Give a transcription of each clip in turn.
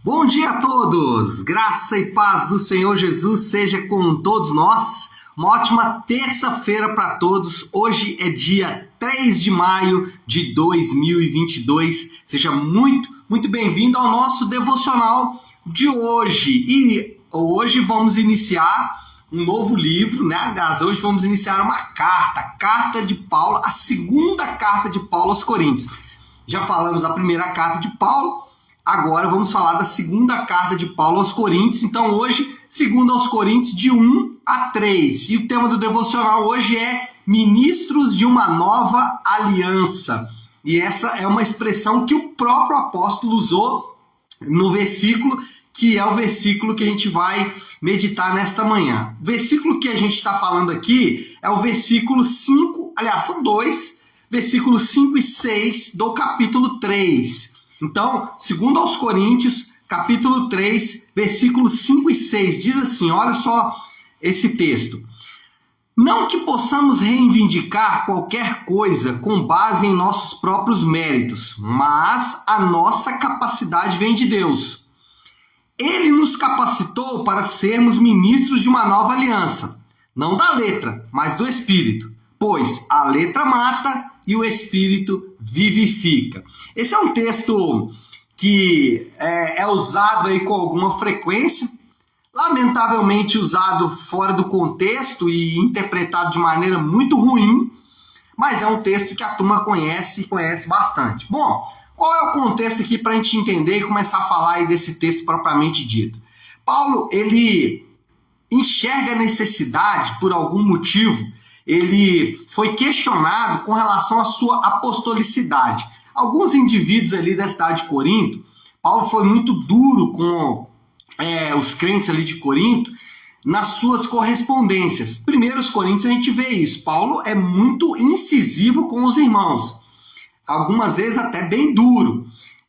Bom dia a todos! Graça e paz do Senhor Jesus seja com todos nós. Uma ótima terça-feira para todos. Hoje é dia 3 de maio de 2022. Seja muito bem-vindo ao nosso devocional de hoje. E hoje vamos iniciar um novo livro, né? Aliás, hoje vamos iniciar uma carta, a carta de Paulo, a segunda carta de Paulo aos Coríntios. Já falamos da primeira carta de Paulo. Agora vamos falar da segunda carta de Paulo aos Coríntios. Então hoje, segunda aos Coríntios, de 1 a 3. E o tema do devocional hoje é Ministros de uma Nova Aliança. E essa é uma expressão que o próprio apóstolo usou no versículo, que é o versículo que a gente vai meditar nesta manhã. O versículo que a gente está falando aqui é o versículo 5, aliás, são dois, versículos 5 e 6 do capítulo 3. Então, segundo aos Coríntios, capítulo 3, versículos 5 e 6, diz assim, olha só esse texto. Não que possamos reivindicar qualquer coisa com base em nossos próprios méritos, mas a nossa capacidade vem de Deus. Ele nos capacitou para sermos ministros de uma nova aliança, não da letra, mas do Espírito, pois a letra mata e o Espírito vivifica. Esse é um texto que é usado aí com alguma frequência, lamentavelmente usado fora do contexto e interpretado de maneira muito ruim, mas é um texto que a turma conhece e conhece bastante. Bom, qual é o contexto aqui para a gente entender e começar a falar aí desse texto propriamente dito? Paulo, ele enxerga a necessidade, por algum motivo, ele foi questionado com relação à sua apostolicidade. Alguns indivíduos ali da cidade de Corinto, Paulo foi muito duro com os crentes ali de Corinto nas suas correspondências. Primeiro, os coríntios, a gente vê isso. Paulo é muito incisivo com os irmãos, algumas vezes até bem duro.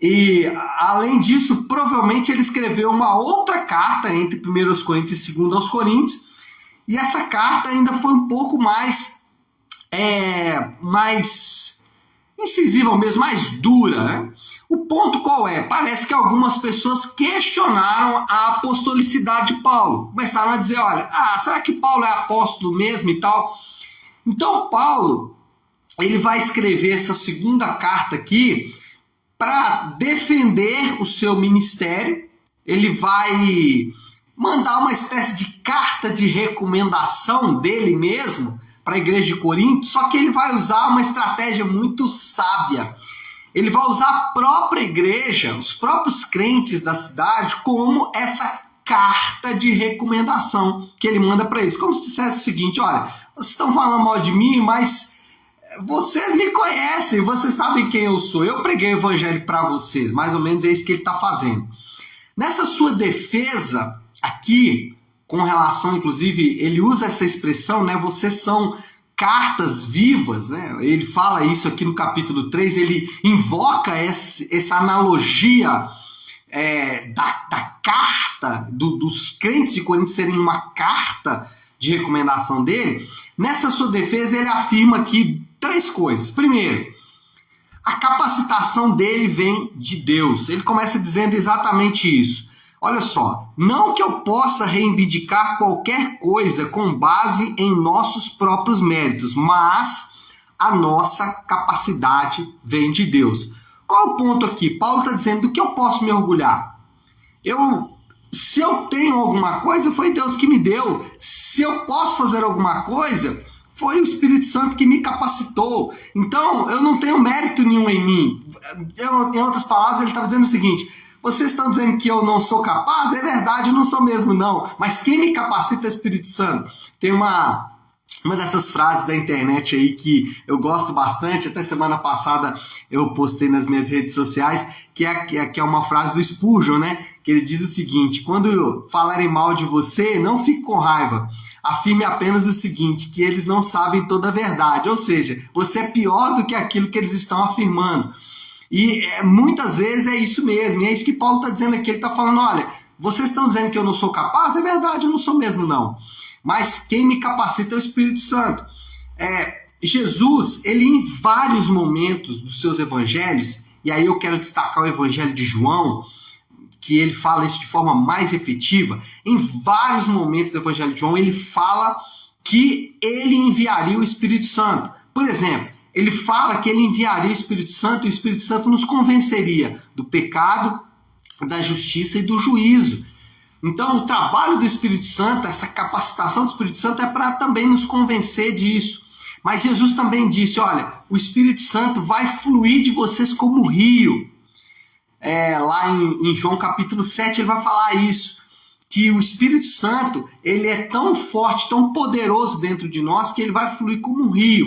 E, além disso, provavelmente ele escreveu uma outra carta entre 1 Coríntios e 2 Coríntios, e essa carta ainda foi um pouco mais incisiva mesmo, mais dura, né? O ponto qual é? Parece que algumas pessoas questionaram a apostolicidade de Paulo. Começaram a dizer, olha, será que Paulo é apóstolo mesmo e tal? Então Paulo, ele vai escrever essa segunda carta aqui para defender o seu ministério. Ele vai mandar uma espécie de carta de recomendação dele mesmo para a igreja de Corinto, só que ele vai usar uma estratégia muito sábia. Ele vai usar a própria igreja, os próprios crentes da cidade, como essa carta de recomendação que ele manda para eles. Como se dissesse o seguinte, olha, vocês estão falando mal de mim, mas vocês me conhecem, vocês sabem quem eu sou. Eu preguei o evangelho para vocês, mais ou menos é isso que ele está fazendo. Nessa sua defesa aqui, com relação, inclusive, ele usa essa expressão, né? Vocês são cartas vivas, né? Ele fala isso aqui no capítulo 3, ele invoca essa analogia da carta, dos crentes de Corinto serem uma carta de recomendação dele. Nessa sua defesa, ele afirma aqui 3 coisas. Primeiro, a capacitação dele vem de Deus. Ele começa dizendo exatamente isso. Olha só, não que eu possa reivindicar qualquer coisa com base em nossos próprios méritos, mas a nossa capacidade vem de Deus. Qual é o ponto aqui? Paulo está dizendo do que eu posso me orgulhar. Se eu tenho alguma coisa, foi Deus que me deu. Se eu posso fazer alguma coisa, foi o Espírito Santo que me capacitou. Então, eu não tenho mérito nenhum em mim. Em outras palavras, ele estava dizendo o seguinte: vocês estão dizendo que eu não sou capaz? É verdade, eu não sou mesmo não. Mas quem me capacita é o Espírito Santo. Tem uma dessas frases da internet aí que eu gosto bastante. Até semana passada eu postei nas minhas redes sociais, que é uma frase do Spurgeon, né? Que ele diz o seguinte: quando falarem mal de você, não fique com raiva. Afirme apenas o seguinte, que eles não sabem toda a verdade. Ou seja, você é pior do que aquilo que eles estão afirmando. E muitas vezes é isso mesmo, e é isso que Paulo está dizendo aqui. Ele está falando, olha, vocês estão dizendo que eu não sou capaz? É verdade, eu não sou mesmo não. Mas quem me capacita é o Espírito Santo. Jesus, ele em vários momentos dos seus evangelhos, e aí eu quero destacar o evangelho de João, que ele fala isso de forma mais efetiva, em vários momentos do Evangelho de João, ele fala que ele enviaria o Espírito Santo. Por exemplo, ele fala que ele enviaria o Espírito Santo e o Espírito Santo nos convenceria do pecado, da justiça e do juízo. Então, o trabalho do Espírito Santo, essa capacitação do Espírito Santo é para também nos convencer disso. Mas Jesus também disse, olha, o Espírito Santo vai fluir de vocês como rio. Lá em João capítulo 7 ele vai falar isso, que o Espírito Santo ele é tão forte, tão poderoso dentro de nós, que ele vai fluir como um rio.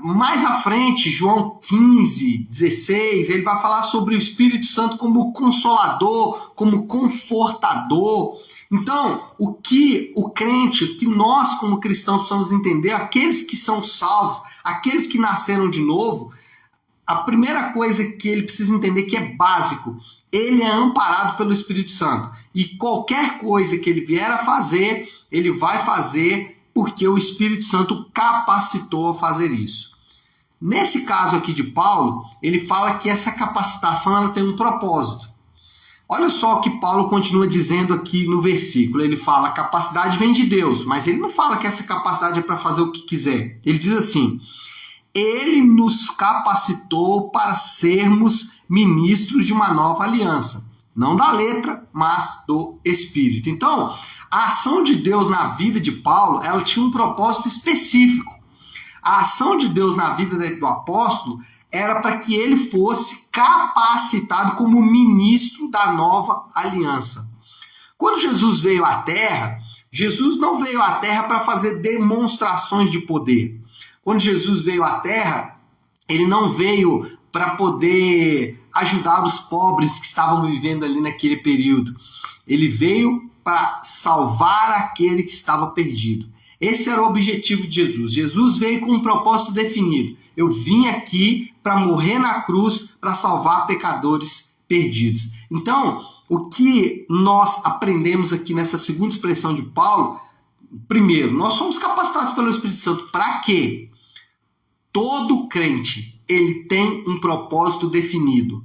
Mais à frente, João 15, 16, ele vai falar sobre o Espírito Santo como consolador, como confortador. Então, o que o crente, o que nós como cristãos precisamos entender, aqueles que são salvos, aqueles que nasceram de novo, a primeira coisa que ele precisa entender que é básico, ele é amparado pelo Espírito Santo. E qualquer coisa que ele vier a fazer, ele vai fazer porque o Espírito Santo capacitou a fazer isso. Nesse caso aqui de Paulo, ele fala que essa capacitação ela tem um propósito. Olha só o que Paulo continua dizendo aqui no versículo. Ele fala, a capacidade vem de Deus, mas ele não fala que essa capacidade é para fazer o que quiser. Ele diz assim, ele nos capacitou para sermos ministros de uma nova aliança. Não da letra, mas do Espírito. Então, a ação de Deus na vida de Paulo, ela tinha um propósito específico. A ação de Deus na vida do apóstolo era para que ele fosse capacitado como ministro da nova aliança. Quando Jesus veio à Terra, Jesus não veio à Terra para fazer demonstrações de poder. Quando Jesus veio à Terra, ele não veio para poder ajudar os pobres que estavam vivendo ali naquele período. Ele veio para salvar aquele que estava perdido. Esse era o objetivo de Jesus. Jesus veio com um propósito definido. Eu vim aqui para morrer na cruz para salvar pecadores perdidos. Então, o que nós aprendemos aqui nessa segunda expressão de Paulo, primeiro, nós somos capacitados pelo Espírito Santo para quê? Todo crente, ele tem um propósito definido.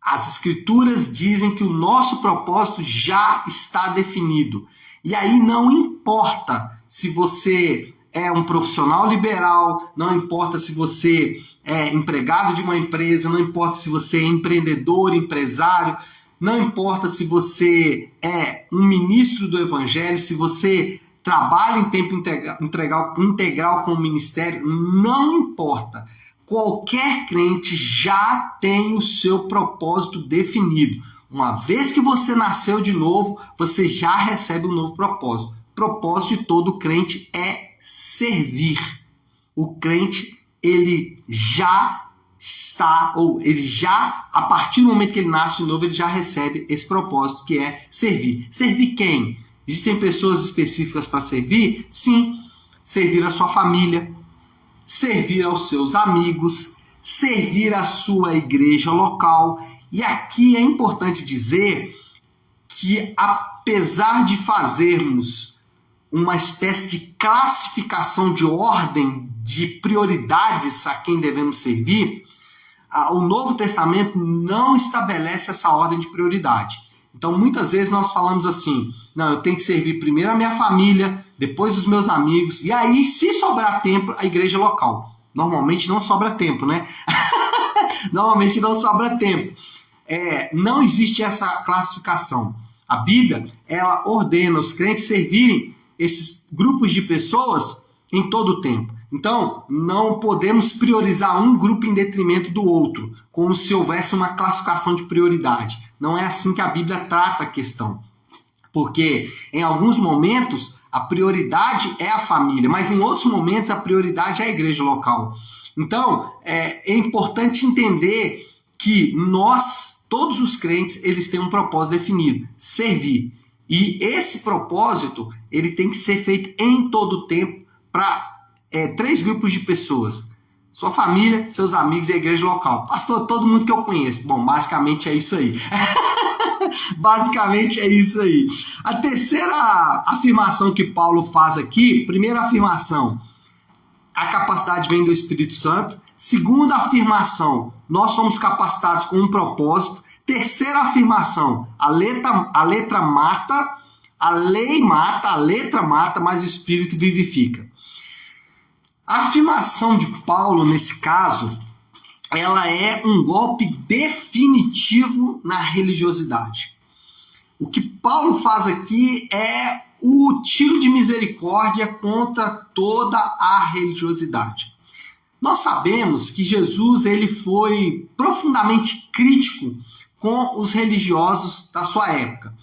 As Escrituras dizem que o nosso propósito já está definido. E aí não importa se você é um profissional liberal, não importa se você é empregado de uma empresa, não importa se você é empreendedor, empresário, não importa se você é um ministro do Evangelho, se você trabalha em tempo integral com o ministério, não importa. Qualquer crente já tem o seu propósito definido. Uma vez que você nasceu de novo, você já recebe um novo propósito. O propósito de todo crente é servir. O crente, ele já está, ou ele já, a partir do momento que ele nasce de novo, ele já recebe esse propósito, que é servir. Servir quem? Existem pessoas específicas para servir? Sim, servir a sua família, servir aos seus amigos, servir a sua igreja local. E aqui é importante dizer que, apesar de fazermos uma espécie de classificação de ordem de prioridades a quem devemos servir, o Novo Testamento não estabelece essa ordem de prioridade. Então, muitas vezes nós falamos assim, não, eu tenho que servir primeiro a minha família, depois os meus amigos, e aí, se sobrar tempo, a igreja local. Normalmente não sobra tempo, né? Normalmente não sobra tempo. Não existe essa classificação. A Bíblia, ela ordena os crentes servirem esses grupos de pessoas em todo o tempo. Então, não podemos priorizar um grupo em detrimento do outro, como se houvesse uma classificação de prioridade. Não é assim que a Bíblia trata a questão. Porque, em alguns momentos, a prioridade é a família, mas em outros momentos a prioridade é a igreja local. Então, é importante entender que nós, todos os crentes, eles têm um propósito definido, servir. E esse propósito, ele tem que ser feito em todo o tempo para 3 grupos de pessoas. Sua família, seus amigos e a igreja local. Pastor, todo mundo que eu conheço. Bom, basicamente é isso aí. Basicamente é isso aí. A terceira afirmação que Paulo faz aqui, primeira afirmação, a capacidade vem do Espírito Santo. Segunda afirmação, nós somos capacitados com um propósito. Terceira afirmação, a letra mata, a lei mata, a letra mata, mas o Espírito vivifica. A afirmação de Paulo, nesse caso, ela é um golpe definitivo na religiosidade. O que Paulo faz aqui é o tiro de misericórdia contra toda a religiosidade. Nós sabemos que Jesus ele foi profundamente crítico com os religiosos da sua época.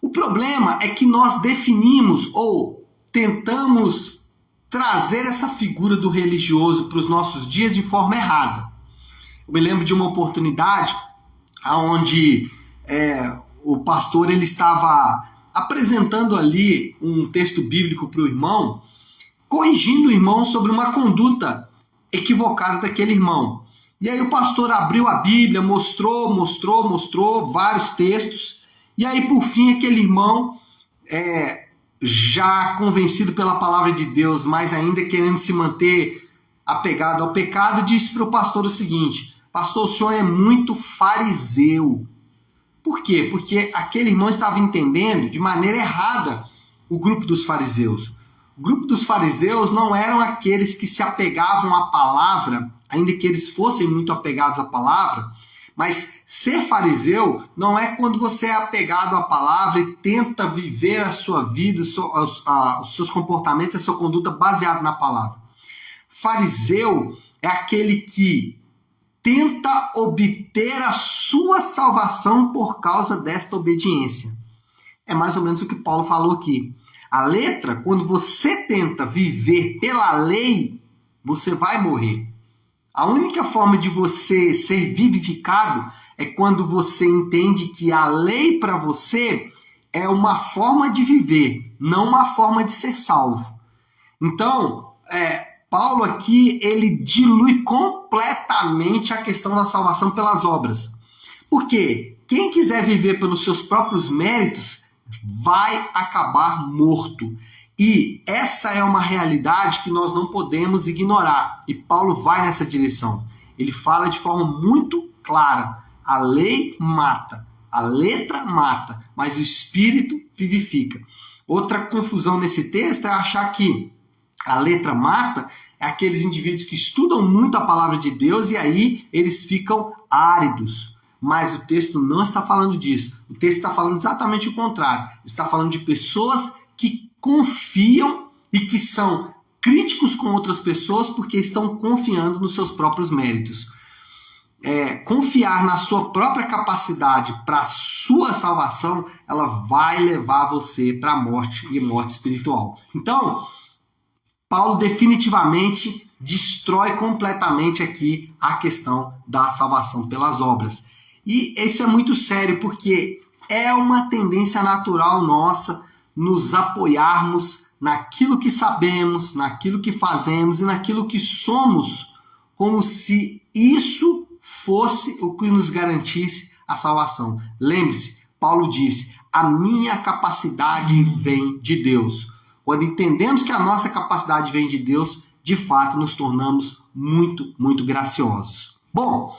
O problema é que nós definimos ou tentamos trazer essa figura do religioso para os nossos dias de forma errada. Eu me lembro de uma oportunidade onde o pastor ele estava apresentando ali um texto bíblico para o irmão, corrigindo o irmão sobre uma conduta equivocada daquele irmão. E aí o pastor abriu a Bíblia, mostrou vários textos, e aí por fim aquele irmão, já convencido pela palavra de Deus, mas ainda querendo se manter apegado ao pecado, disse para o pastor o seguinte: pastor, o senhor é muito fariseu. Por quê? Porque aquele irmão estava entendendo de maneira errada o grupo dos fariseus. O grupo dos fariseus não eram aqueles que se apegavam à palavra, ainda que eles fossem muito apegados à palavra, mas ser fariseu não é quando você é apegado à palavra e tenta viver a sua vida, os seus comportamentos, a sua conduta baseado na palavra. Fariseu é aquele que tenta obter a sua salvação por causa desta obediência. É mais ou menos o que Paulo falou aqui. A letra, quando você tenta viver pela lei, você vai morrer. A única forma de você ser vivificado é quando você entende que a lei para você é uma forma de viver, não uma forma de ser salvo. Então, Paulo aqui, ele dilui completamente a questão da salvação pelas obras. Porque quem quiser viver pelos seus próprios méritos vai acabar morto. E essa é uma realidade que nós não podemos ignorar. E Paulo vai nessa direção. Ele fala de forma muito clara: a lei mata, a letra mata, mas o Espírito vivifica. Outra confusão nesse texto é achar que a letra mata é aqueles indivíduos que estudam muito a palavra de Deus e aí eles ficam áridos. Mas o texto não está falando disso. O texto está falando exatamente o contrário. Está falando de pessoas que confiam e que são críticos com outras pessoas porque estão confiando nos seus próprios méritos. Confiar na sua própria capacidade para a sua salvação, ela vai levar você para a morte e morte espiritual. Então, Paulo definitivamente destrói completamente aqui a questão da salvação pelas obras. E isso é muito sério, porque é uma tendência natural nossa nos apoiarmos naquilo que sabemos, naquilo que fazemos e naquilo que somos, como se isso fosse o que nos garantisse a salvação. Lembre-se, Paulo disse: a minha capacidade vem de Deus. Quando entendemos que a nossa capacidade vem de Deus, de fato nos tornamos muito, muito graciosos. Bom,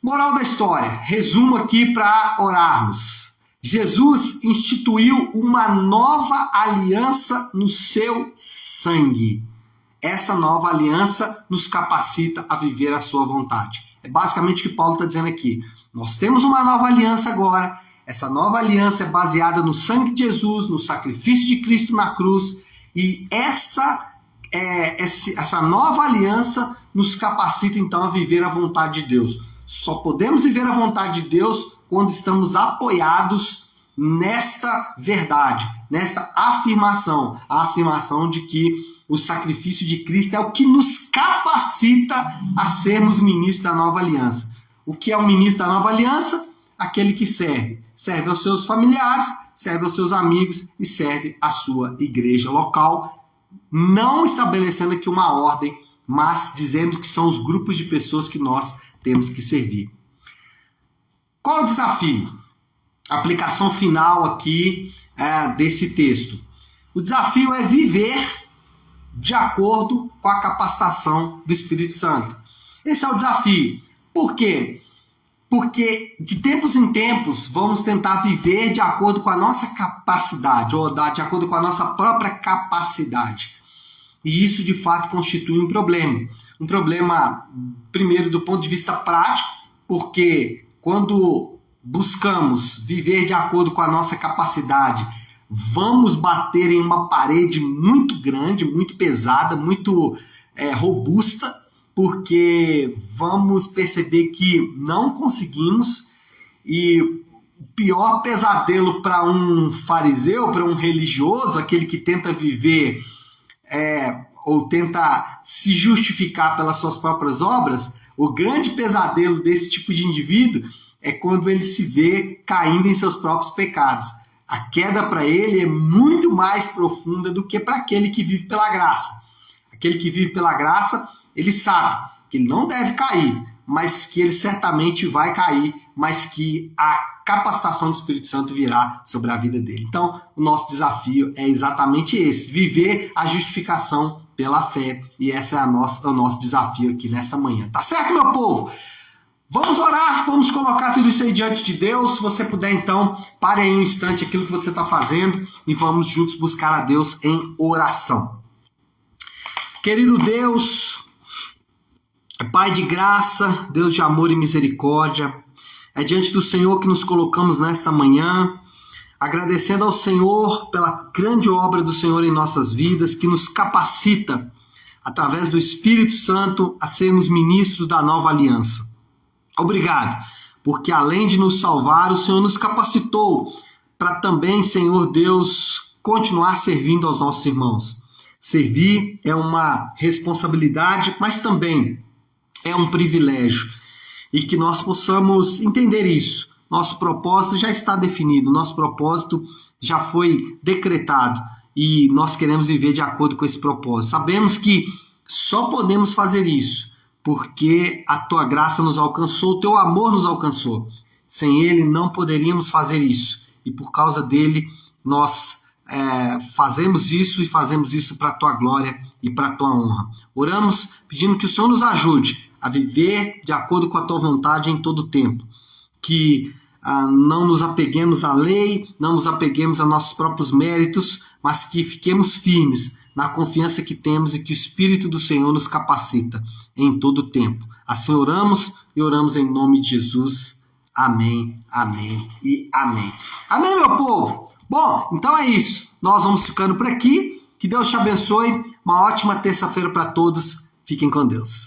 moral da história, resumo aqui para orarmos. Jesus instituiu uma nova aliança no seu sangue. Essa nova aliança nos capacita a viver a sua vontade. É basicamente o que Paulo está dizendo aqui. Nós temos uma nova aliança agora. Essa nova aliança é baseada no sangue de Jesus, no sacrifício de Cristo na cruz. E essa nova aliança nos capacita então a viver a vontade de Deus. Só podemos viver a vontade de Deus quando estamos apoiados nesta verdade, nesta afirmação, a afirmação de que o sacrifício de Cristo é o que nos capacita a sermos ministros da nova aliança. O que é o ministro da nova aliança? Aquele que serve aos seus familiares, serve aos seus amigos e serve à sua igreja local, não estabelecendo aqui uma ordem, mas dizendo que são os grupos de pessoas que nós temos que servir. Qual é o desafio? A aplicação final aqui desse texto. O desafio é viver de acordo com a capacitação do Espírito Santo. Esse é o desafio. Por quê? Porque de tempos em tempos vamos tentar viver de acordo com a nossa capacidade, ou de acordo com a nossa própria capacidade. E isso de fato constitui um problema. Um problema, primeiro, do ponto de vista prático, porque quando buscamos viver de acordo com a nossa capacidade, vamos bater em uma parede muito grande, muito pesada, muito robusta, porque vamos perceber que não conseguimos. E o pior pesadelo para um fariseu, para um religioso, aquele que tenta viver ou tenta se justificar pelas suas próprias obras, o grande pesadelo desse tipo de indivíduo é quando ele se vê caindo em seus próprios pecados. A queda para ele é muito mais profunda do que para aquele que vive pela graça. Aquele que vive pela graça, ele sabe que ele não deve cair, mas que ele certamente vai cair, mas que a capacitação do Espírito Santo virá sobre a vida dele. Então, o nosso desafio é exatamente esse, viver a justificação pela fé, e esse é o nosso desafio aqui nesta manhã. Tá certo, meu povo? Vamos orar, vamos colocar tudo isso aí diante de Deus. Se você puder, então, pare aí um instante aquilo que você está fazendo e vamos juntos buscar a Deus em oração. Querido Deus, Pai de graça, Deus de amor e misericórdia, é diante do Senhor que nos colocamos nesta manhã, agradecendo ao Senhor pela grande obra do Senhor em nossas vidas, que nos capacita, através do Espírito Santo, a sermos ministros da nova aliança. Obrigado, porque além de nos salvar, o Senhor nos capacitou para também, Senhor Deus, continuar servindo aos nossos irmãos. Servir é uma responsabilidade, mas também é um privilégio. E que nós possamos entender isso. Nosso propósito já está definido, nosso propósito já foi decretado e nós queremos viver de acordo com esse propósito. Sabemos que só podemos fazer isso porque a tua graça nos alcançou, o teu amor nos alcançou. Sem ele não poderíamos fazer isso. E por causa dele nós fazemos isso e fazemos isso para a tua glória e para a tua honra. Oramos pedindo que o Senhor nos ajude a viver de acordo com a tua vontade em todo o tempo. Que não nos apeguemos à lei, não nos apeguemos a nossos próprios méritos, mas que fiquemos firmes na confiança que temos e que o Espírito do Senhor nos capacita em todo o tempo. Assim oramos e oramos em nome de Jesus. Amém, amém e amém. Amém, meu povo? Bom, então é isso. Nós vamos ficando por aqui. Que Deus te abençoe. Uma ótima terça-feira para todos. Fiquem com Deus.